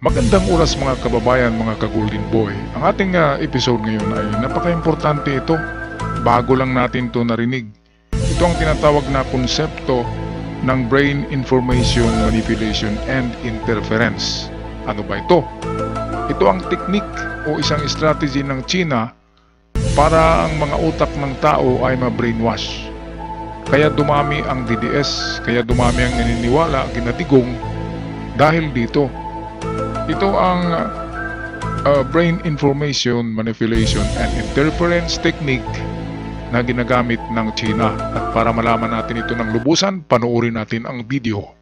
Magandang oras mga kababayan, mga ka-Golden Boy. Ang ating episode ngayon ay napaka-importante ito. Bago lang natin ito narinig. Ito ang tinatawag na konsepto ng Brain Information Manipulation and Interference. Ano ba ito? Ito ang teknik o isang strategy ng China para ang mga utak ng tao ay ma-brainwash. Kaya dumami ang DDS, kaya dumami ang naniniwala, kinatigong dahil dito. Ito ang Brain Information Manipulation and Interference Technique na ginagamit ng China. At para malaman natin ito ng lubusan, panoorin natin ang video.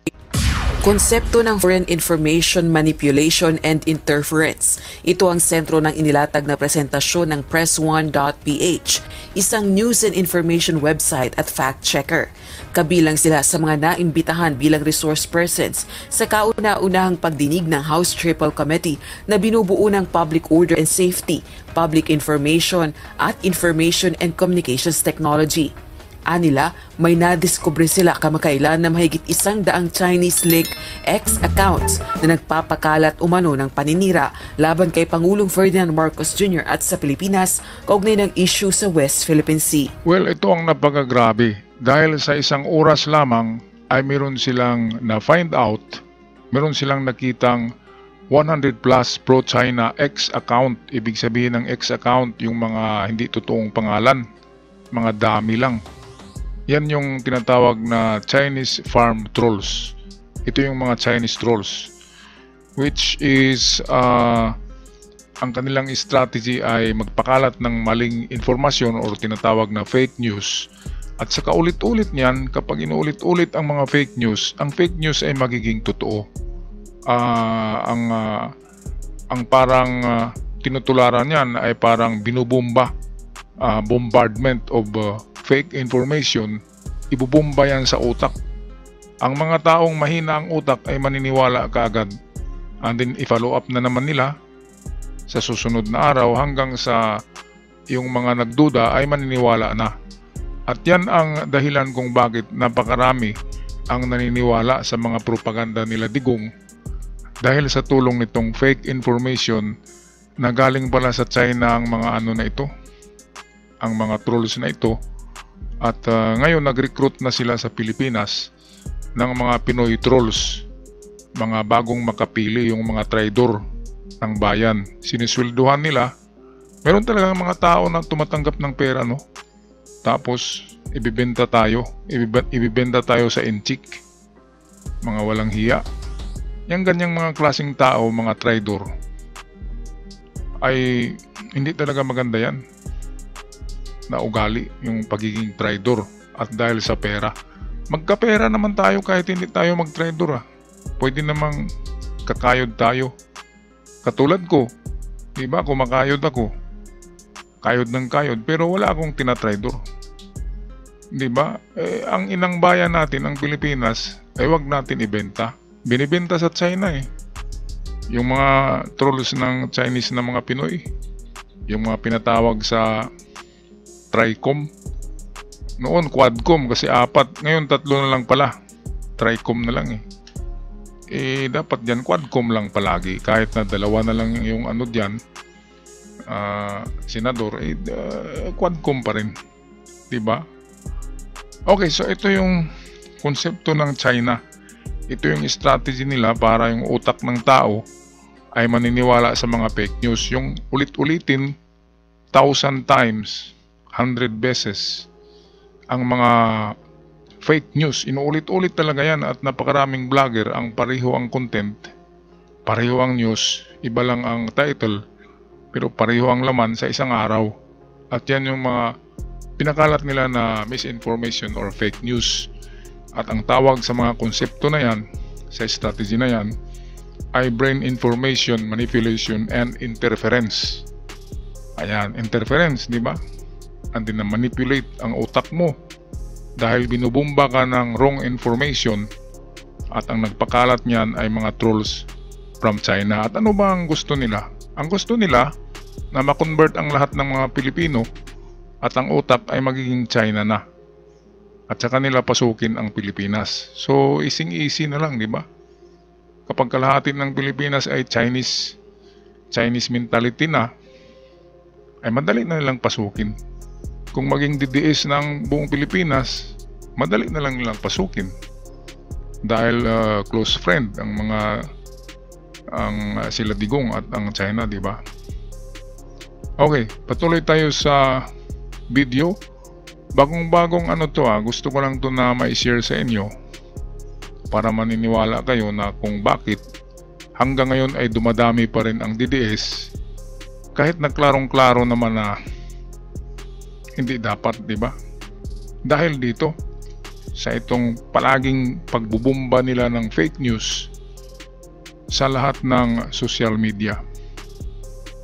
Konsepto ng Brain Information Manipulation and Interference. Ito ang sentro ng inilatag na presentasyon ng press1.ph, isang news and information website at fact-checker. Kabilang sila sa mga naimbitahan bilang resource persons sa kauna-unahang pagdinig ng House Triple Committee na binubuo ng Public Order and Safety, Public Information at Information and Communications Technology. Anila, may nadiskubre sila kamakailan na mahigit 100 Chinese Link X accounts na nagpapakalat umano ng paninira laban kay Pangulong Ferdinand Marcos Jr. at sa Pilipinas kaugnay ng issue sa West Philippine Sea. Well, ito ang napakagrabe. Dahil sa isang oras lamang ay meron silang na-find out, meron silang nakitang 100 plus pro-China X account. Ibig sabihin ng X account yung mga hindi totoong pangalan, mga dami lang. Yan yung tinatawag na Chinese farm trolls. Ito yung mga Chinese trolls, which is ang kanilang strategy ay magpakalat ng maling informasyon o tinatawag na fake news. At sa kaulit-ulit niyan, kapag inuulit-ulit ang mga fake news, ang fake news ay magiging totoo. Ang parang tinutularan niyan ay parang binubomba, bombardment of fake information, ibubomba yan sa utak. Ang mga taong mahina ang utak ay maniniwala kaagad. And then i-follow up na naman nila sa susunod na araw hanggang sa yung mga nagduda ay maniniwala na. At yan ang dahilan kung bakit napakarami ang naniniwala sa mga propaganda nila digong dahil sa tulong nitong fake information na galing pala sa China ang mga ano na ito, ang mga trolls na ito. At ngayon nag-recruit na sila sa Pilipinas ng mga Pinoy trolls, mga bagong makapili, yung mga traidor ng bayan. Siniswelduhan nila. Meron talagang mga tao na tumatanggap ng pera, no? Tapos ibibenta tayo sa inchik, mga walang hiya. Yang ganyang mga klaseng tao, mga traidor, ay hindi talaga maganda yan na ugali, yung pagiging traidor. At dahil sa pera, magkapera naman tayo kahit hindi tayo mag-traidor. Pwede namang kakayod tayo. Katulad ko, diba, kumakayod ako, kayod ng kayod, pero wala akong tinatraidor. Diba? Ang inang bayan natin, ang Pilipinas, ay wag natin ibenta. Binibenta sa China yung mga trolls ng Chinese na mga Pinoy, yung mga pinatawag sa Tricom. Noon Quadcom kasi 4, ngayon 3 na lang pala. Tricom na lang dapat dyan Quadcom lang palagi, kahit na 2 na lang yung ano dyan, senador, Quadcom pa rin, diba? Okay, so ito yung konsepto ng China. Ito yung strategy nila para yung utak ng tao ay maniniwala sa mga fake news. Yung ulit-ulitin 1,000 times, 100 beses ang mga fake news. Inuulit-ulit talaga yan at napakaraming vlogger ang pareho ang content, pareho ang news, iba lang ang title, pero pareho ang laman sa isang araw. At yan yung mga pinakalat nila na misinformation or fake news. At ang tawag sa mga konsepto na yan, sa strategy na yan, ay Brain Information Manipulation and Interference. Ayan, interference, di ba? And then na-manipulate ang utak mo dahil binubomba ka ng wrong information at ang nagpakalat niyan ay mga trolls from China. At ano ba ang gusto nila? Ang gusto nila na ma-convert ang lahat ng mga Pilipino at ang utak ay magiging China na. At saka nila pasukin ang Pilipinas. So, easy na lang, di ba? kapag kalahati ng Pilipinas ay Chinese mentality na, ay madali na nilang pasukin. Kung maging DDS ng buong Pilipinas, madali na lang nilang pasukin. Dahil close friend ang sila Digong at ang China, di ba? Okay, patuloy tayo sa video. Bagong-bagong gusto ko lang to na ma-share sa inyo para maniniwala kayo na kung bakit hanggang ngayon ay dumadami pa rin ang DDS kahit nagklarong-klaro naman na hindi dapat, di ba? Dahil dito sa itong palaging pagbubumba nila ng fake news sa lahat ng social media.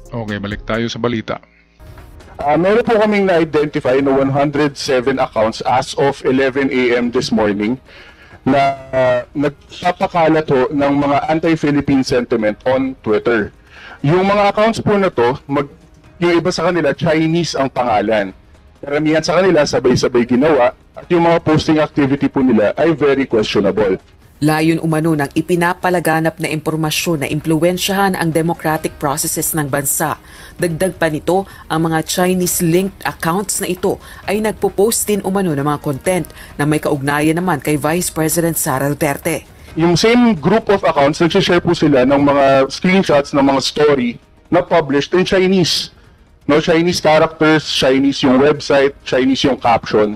Okay, balik tayo sa balita. Meron po kaming na-identify na 107 accounts as of 11 a.m. this morning na nagpapakalat ho ng mga anti-Philippine sentiment on Twitter. Yung mga accounts po na to, yung iba sa kanila, Chinese ang pangalan. Karamihan sa kanila, sabay-sabay ginawa at yung mga posting activity po nila ay very questionable. Layon umano ng ipinapalaganap na impormasyon na impluwensyahan ang democratic processes ng bansa. Dagdag pa nito, ang mga Chinese-linked accounts na ito ay nagpo-post din umano ng mga content na may kaugnayan naman kay Vice President Sara Duterte. Yung same group of accounts, nagsishare po sila ng mga screenshots ng mga story na published in Chinese. No, Chinese characters, Chinese yung website, Chinese yung caption.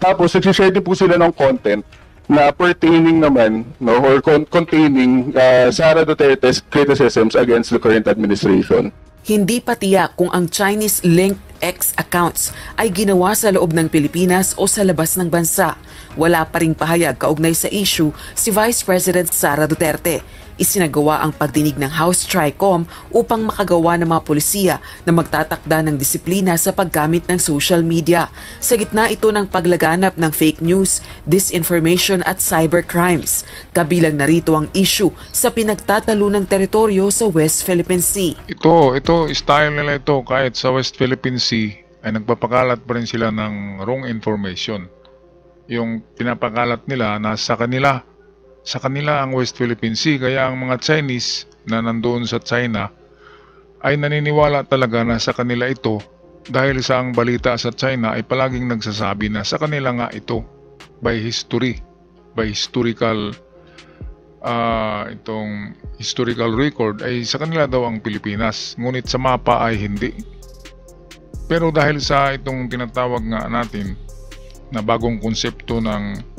Tapos nagsishare din po sila ng content na pertaining naman, no, or containing Sara Duterte's criticisms against the current administration. Hindi pa tiyak kung ang Chinese-linked X accounts ay ginawa sa loob ng Pilipinas o sa labas ng bansa. Wala pa ring pahayag kaugnay sa issue si Vice President Sara Duterte. Isinagawa ang pagdinig ng House Tricom upang makagawa ng mga polisiya na magtatakda ng disiplina sa paggamit ng social media. Sa gitna ito ng paglaganap ng fake news, disinformation at cybercrimes. Kabilang narito ang issue sa pinagtatalo ng teritoryo sa West Philippine Sea. Ito style nila ito kahit sa West Philippine Sea ay nagpapakalat pa rin sila ng wrong information. Yung pinapakalat nila nasa kanila ang West Philippine Sea, kaya ang mga Chinese na nandoon sa China ay naniniwala talaga na sa kanila ito dahil sa ang balita sa China ay palaging nagsasabi na sa kanila nga ito by historical historical record ay sa kanila daw ang Pilipinas, ngunit sa mapa ay hindi. Pero dahil sa itong tinatawag nga natin na bagong konsepto ng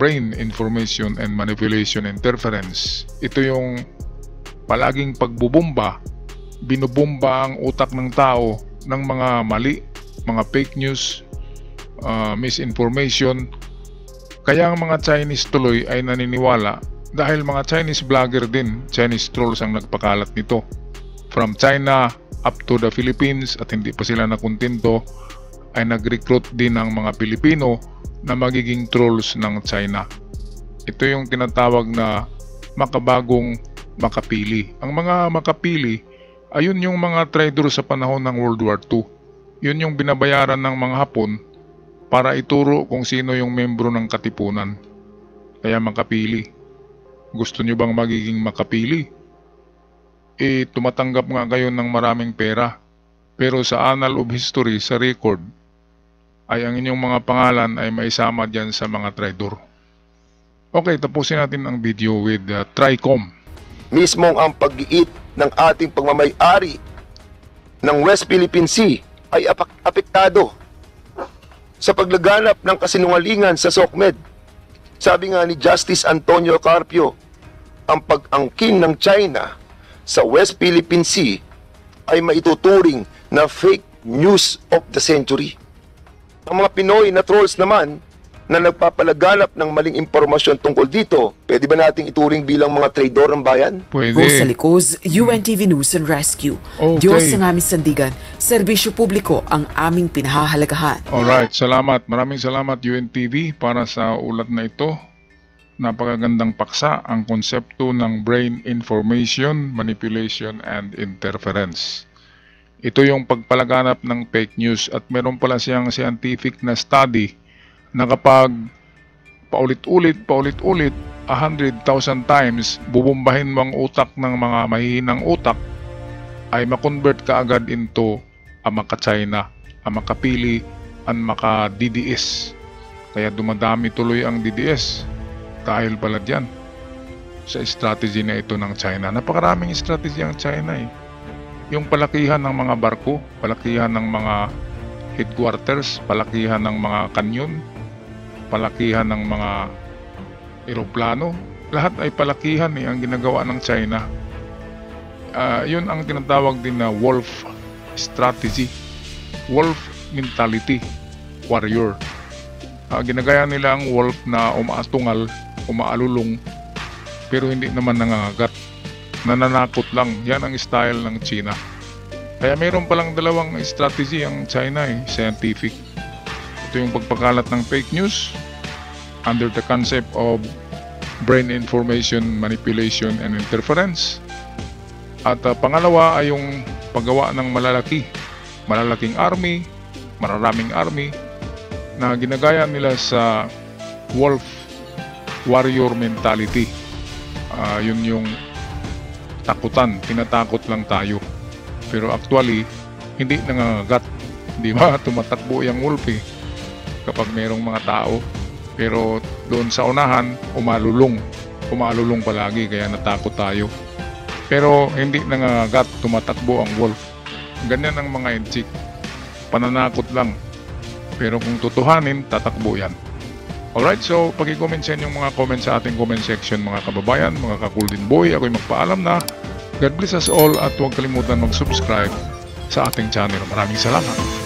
brain information and manipulation interference, ito yung palaging pagbubomba, binubomba ang utak ng tao ng mga mali, mga fake news, misinformation. Kaya ang mga Chinese tuloy ay naniniwala dahil mga Chinese vlogger din, Chinese trolls ang nagpakalat nito from China up to the Philippines, at hindi pa sila nakontento ay nag-recruit din ng mga Pilipino na magiging trolls ng China. Ito yung tinatawag na makabagong makapili. Ang mga makapili, ayun yung mga trader sa panahon ng World War II. Yun yung binabayaran ng mga Hapon para ituro kung sino yung membro ng katipunan. Kaya makapili. Gusto nyo bang magiging makapili? Tumatanggap nga kayo ng maraming pera. Pero sa annal of history, sa record, ay ang inyong mga pangalan ay maisama dyan sa mga traidor. Okay, tapusin natin ang video with Tricom. Mismong ang pag-iit ng ating pagmamay-ari ng West Philippine Sea ay apektado sa paglaganap ng kasinungalingan sa SOCMED. Sabi nga ni Justice Antonio Carpio, ang pag-angkin ng China sa West Philippine Sea ay maituturing na fake news of the century. Ang mga Pinoy na trolls naman na nagpapalaganap ng maling impormasyon tungkol dito, pwede ba nating ituring bilang mga traidor ng bayan? Pwede. Rosalicos, UNTV News and Rescue. Okay. Diyos ang aming sandigan, serbisyo publiko ang aming pinahahalagahan. Alright, salamat. Maraming salamat UNTV para sa ulat na ito. Napakagandang paksa ang konsepto ng brain information, manipulation, and interference. Ito yung pagpalaganap ng fake news at meron pala siyang scientific na study na kapag paulit-ulit, 100,000 times, bubumbahin mo ang utak ng mga mahihinang utak, ay makonvert ka agad into ang maka-China, ang makapili, ang maka-DDS. Kaya dumadami tuloy ang DDS dahil pala dyan sa strategy na ito ng China. Napakaraming strategy ang China eh. Yung palakihan ng mga barko, palakihan ng mga headquarters, palakihan ng mga kanyon, palakihan ng mga eroplano, lahat ay palakihan ang ginagawa ng China. Yun ang tinatawag din na wolf strategy, wolf mentality, warrior. Ginagaya nila ang wolf na umaatungal, umaalulong, pero hindi naman nangangagat, nananakot lang. Yan ang style ng China. Kaya mayroon palang dalawang strategy ang China scientific. Ito yung pagpakalat ng fake news under the concept of brain information manipulation and interference. At pangalawa ay yung paggawa ng malalaking army, maraming army na ginagaya nila sa wolf warrior mentality. Yun yung takutan, tinatakot lang tayo. Pero actually, hindi nangangagat. Di ba? Tumatakbo yung wolf kapag mayroong mga tao. Pero doon sa unahan, umalulong palagi, kaya natakot tayo. Pero hindi nangangagat, tumatakbo ang wolf. Ganyan ang mga inchik. Pananakot lang. Pero kung tutuhanin, tatakbo yan. Alright, so pag-i-comment sa inyong mga comments sa ating comment section mga kababayan, mga ka-Golden Boy. Ako'y magpaalam na. God bless us all at huwag kalimutan mag-subscribe sa ating channel. Maraming salamat.